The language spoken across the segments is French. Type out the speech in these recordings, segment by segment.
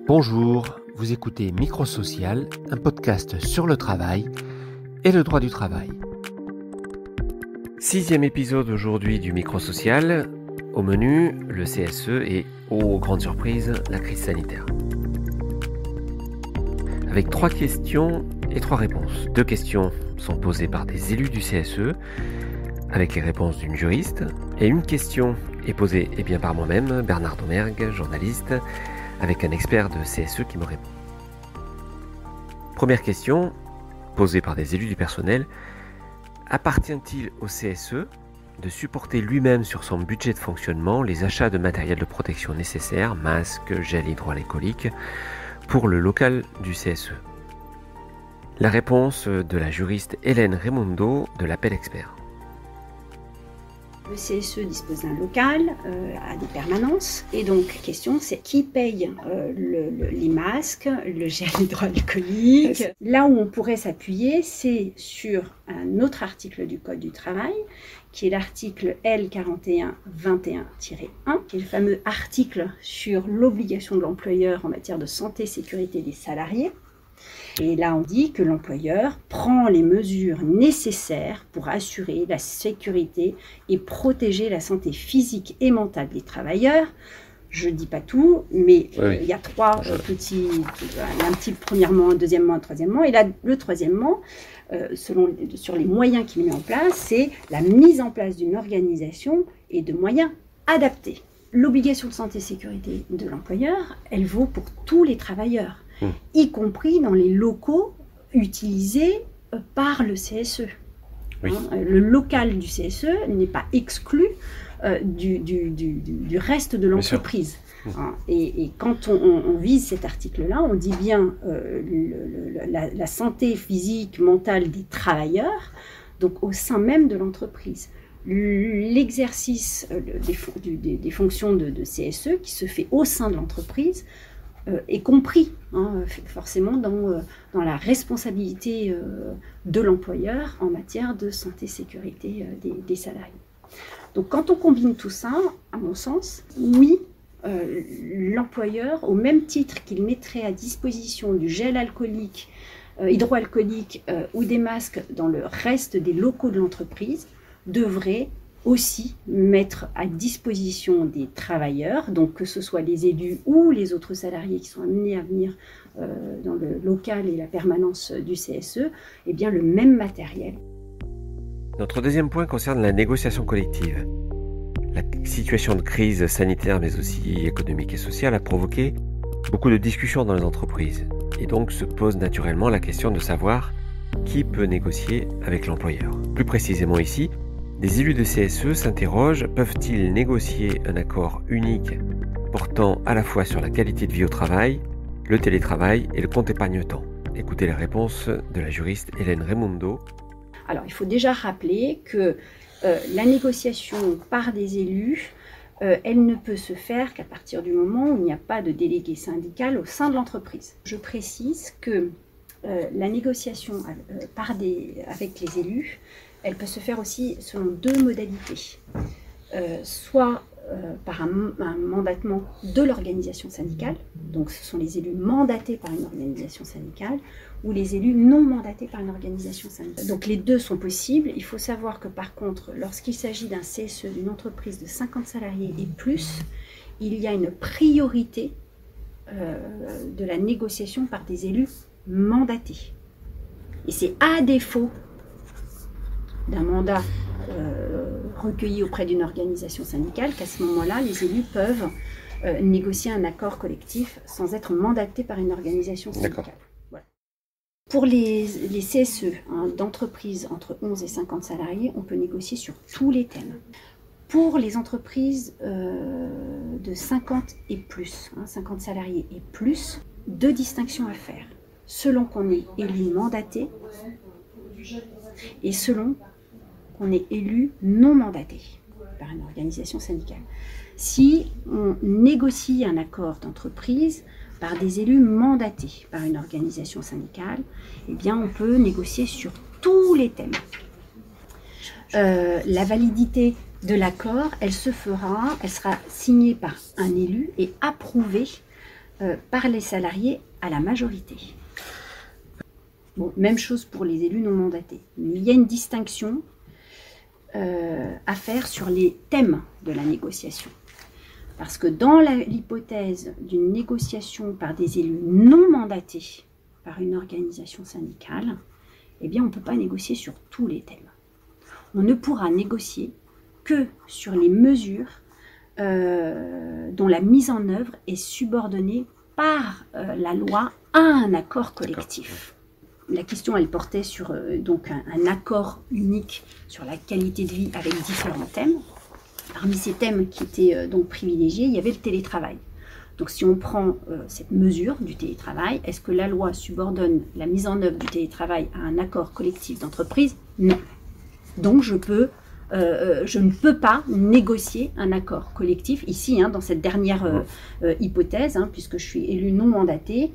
Bonjour, vous écoutez Microsocial, un podcast sur le travail et le droit du travail. 6e épisode aujourd'hui du Microsocial. Au menu, le CSE et, aux grandes surprises, la crise sanitaire. Avec 3 questions et 3 réponses. 2 questions sont posées par des élus du CSE, avec les réponses d'une juriste, et une question est posée par moi-même, Bernard Domergue, journaliste, avec un expert de CSE qui me répond. Première question, posée par des élus du personnel. Appartient-il au CSE de supporter lui-même sur son budget de fonctionnement les achats de matériel de protection nécessaires, masques, gel hydroalcoolique, pour le local du CSE? La réponse de la juriste Hélène Raimundo de l'Appel Expert. Le CSE dispose d'un local, à des permanences, et donc la question c'est qui paye les masques, le gel hydroalcoolique. Là où on pourrait s'appuyer, c'est sur un autre article du Code du travail, qui est l'article L4121-1, qui est le fameux article sur l'obligation de l'employeur en matière de santé et sécurité des salariés. Et là, on dit que l'employeur prend les mesures nécessaires pour assurer la sécurité et protéger la santé physique et mentale des travailleurs. Je ne dis pas tout, mais il y a 3 petits... un petit premièrement, un deuxièmement, un troisièmement. Et là, le troisièmement, sur les moyens qu'il met en place, c'est la mise en place d'une organisation et de moyens adaptés. L'obligation de santé et sécurité de l'employeur, elle vaut pour tous les travailleurs, y compris dans les locaux utilisés par le CSE. Oui. Le local du CSE n'est pas exclu du reste de l'entreprise. Et quand on vise cet article-là, on dit bien la santé physique, mentale des travailleurs, donc au sein même de l'entreprise. L'exercice des fonctions de CSE qui se fait au sein de l'entreprise est compris forcément dans la responsabilité de l'employeur en matière de santé et sécurité des salariés. Donc quand on combine tout ça, à mon sens, oui, l'employeur, au même titre qu'il mettrait à disposition du gel alcoolique, hydroalcoolique ou des masques dans le reste des locaux de l'entreprise, devrait aussi mettre à disposition des travailleurs, donc que ce soit les élus ou les autres salariés qui sont amenés à venir dans le local et la permanence du CSE, eh bien le même matériel. Notre deuxième point concerne la négociation collective. La situation de crise sanitaire mais aussi économique et sociale a provoqué beaucoup de discussions dans les entreprises. Et donc se pose naturellement la question de savoir qui peut négocier avec l'employeur. Plus précisément ici, des élus de CSE s'interrogent, peuvent-ils négocier un accord unique portant à la fois sur la qualité de vie au travail, le télétravail et le compte épargne-temps? Écoutez la réponse de la juriste Hélène Raimundo. Alors, il faut déjà rappeler que la négociation par des élus, elle ne peut se faire qu'à partir du moment où il n'y a pas de délégué syndical au sein de l'entreprise. Je précise que la négociation avec les élus, elle peut se faire aussi selon 2 modalités. Soit par un mandatement de l'organisation syndicale, donc ce sont les élus mandatés par une organisation syndicale, ou les élus non mandatés par une organisation syndicale. Donc les 2 sont possibles. Il faut savoir que par contre, lorsqu'il s'agit d'un CSE, d'une entreprise de 50 salariés et plus, il y a une priorité de la négociation par des élus mandatés. Et c'est à défaut d'un mandat recueilli auprès d'une organisation syndicale qu'à ce moment-là, les élus peuvent négocier un accord collectif sans être mandatés par une organisation syndicale. Voilà. Pour les CSE d'entreprises entre 11 et 50 salariés, on peut négocier sur tous les thèmes. Pour les entreprises de 50 et plus, 50 salariés et plus, 2 distinctions à faire. Selon qu'on est élu mandaté et selon qu'on est élu non mandaté par une organisation syndicale. Si on négocie un accord d'entreprise par des élus mandatés par une organisation syndicale, eh bien on peut négocier sur tous les thèmes. La validité de l'accord, elle sera signée par un élu et approuvée par les salariés à la majorité. Bon, même chose pour les élus non mandatés. Mais il y a une distinction à faire sur les thèmes de la négociation. Parce que dans l'hypothèse d'une négociation par des élus non mandatés par une organisation syndicale, eh bien on ne peut pas négocier sur tous les thèmes. On ne pourra négocier que sur les mesures dont la mise en œuvre est subordonnée par la loi à un accord collectif. La question, elle portait sur donc un accord unique sur la qualité de vie avec différents thèmes. Parmi ces thèmes qui étaient donc privilégiés, il y avait le télétravail. Donc si on prend cette mesure du télétravail, est-ce que la loi subordonne la mise en œuvre du télétravail à un accord collectif d'entreprise? Non. Donc je ne peux pas négocier un accord collectif ici, dans cette dernière hypothèse, puisque je suis élu non mandaté,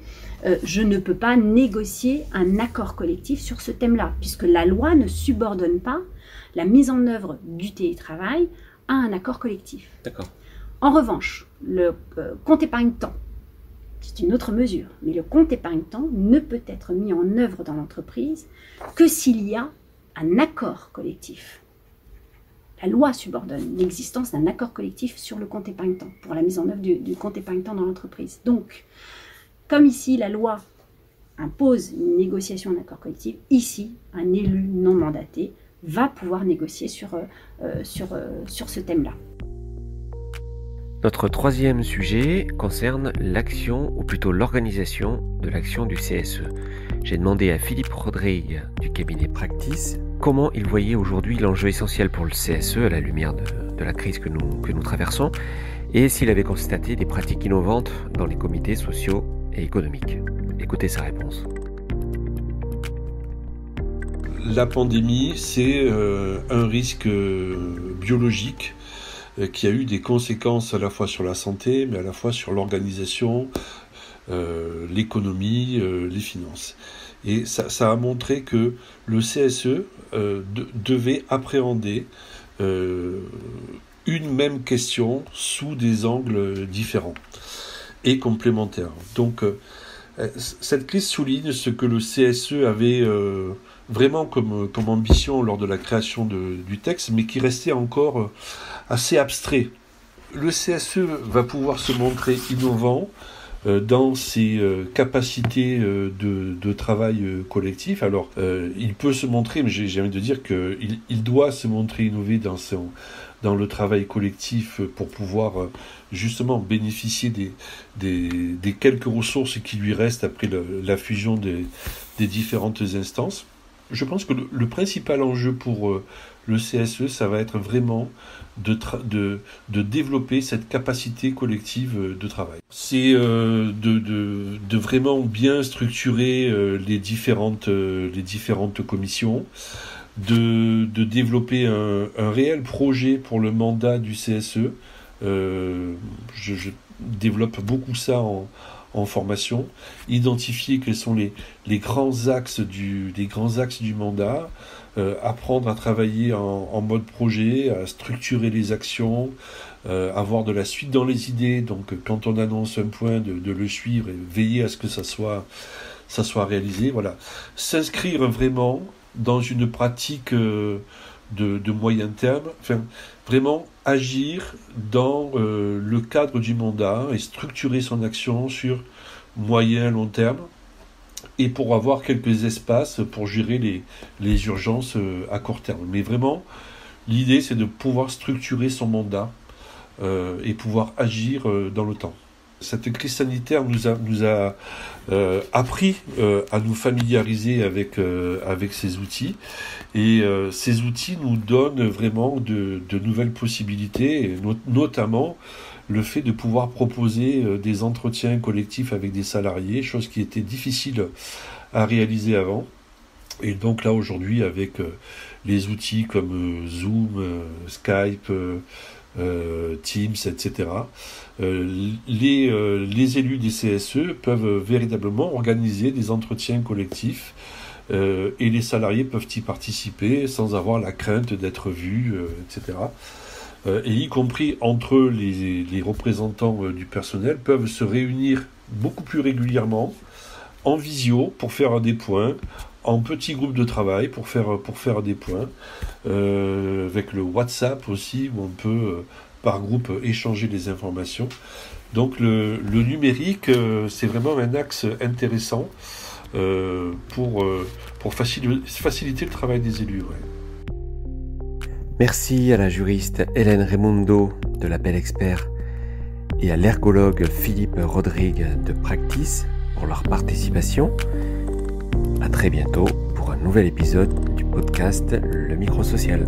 je ne peux pas négocier un accord collectif sur ce thème-là, puisque la loi ne subordonne pas la mise en œuvre du télétravail à un accord collectif. D'accord. En revanche, le compte épargne-temps, c'est une autre mesure, mais le compte épargne-temps ne peut être mis en œuvre dans l'entreprise que s'il y a un accord collectif. La loi subordonne l'existence d'un accord collectif sur le compte épargne-temps, pour la mise en œuvre du compte épargne-temps dans l'entreprise. Donc, comme ici la loi impose une négociation d'accord collectif, ici, un élu non mandaté va pouvoir négocier sur ce thème-là. Notre troisième sujet concerne l'action, ou plutôt l'organisation de l'action du CSE. J'ai demandé à Philippe Rodrigue du cabinet Practice comment il voyait aujourd'hui l'enjeu essentiel pour le CSE à la lumière de la crise que nous traversons et s'il avait constaté des pratiques innovantes dans les comités sociaux et économiques. Écoutez sa réponse. La pandémie, c'est un risque biologique qui a eu des conséquences à la fois sur la santé, mais à la fois sur l'organisation, l'économie, les finances. Et ça a montré que le CSE devait appréhender une même question sous des angles différents et complémentaires. Donc, cette crise souligne ce que le CSE avait vraiment comme ambition lors de la création du texte, mais qui restait encore assez abstrait. Le CSE va pouvoir se montrer innovant dans ses capacités de travail collectif. Alors, il peut se montrer, mais j'ai envie de dire qu'il doit se montrer innové dans le travail collectif pour pouvoir justement bénéficier des quelques ressources qui lui restent après la fusion des différentes instances. Je pense que le principal enjeu pour le CSE, ça va être vraiment de développer cette capacité collective de travail. C'est de vraiment bien structurer les différentes commissions, de développer un réel projet pour le mandat du CSE. Je développe beaucoup ça en formation, identifier quels sont les grands axes du mandat, apprendre à travailler en mode projet, à structurer les actions, avoir de la suite dans les idées, donc quand on annonce un point, de le suivre et veiller à ce que ça soit réalisé. Voilà. S'inscrire vraiment dans une pratique de moyen terme, enfin, vraiment agir dans le cadre du mandat et structurer son action sur moyen, long terme, et pour avoir quelques espaces pour gérer les urgences à court terme. Mais vraiment, l'idée, c'est de pouvoir structurer son mandat et pouvoir agir dans le temps. Cette crise sanitaire nous a appris à nous familiariser avec ces outils, et ces outils nous donnent vraiment de nouvelles possibilités, et notamment le fait de pouvoir proposer des entretiens collectifs avec des salariés, chose qui était difficile à réaliser avant. Et donc là aujourd'hui, avec les outils comme Zoom, Skype, Teams, etc., les élus des CSE peuvent véritablement organiser des entretiens collectifs et les salariés peuvent y participer sans avoir la crainte d'être vus, etc. Et y compris entre les représentants du personnel peuvent se réunir beaucoup plus régulièrement, en visio pour faire des points, en petits groupes de travail pour faire des points, avec le WhatsApp aussi où on peut par groupe échanger les informations. Donc le numérique, c'est vraiment un axe intéressant pour faciliter le travail des élus. Ouais. Merci à la juriste Hélène Raimundo de la Belle Expert et à l'ergologue Philippe Rodrigue de Practice pour leur participation. À très bientôt pour un nouvel épisode du podcast Le Micro Social.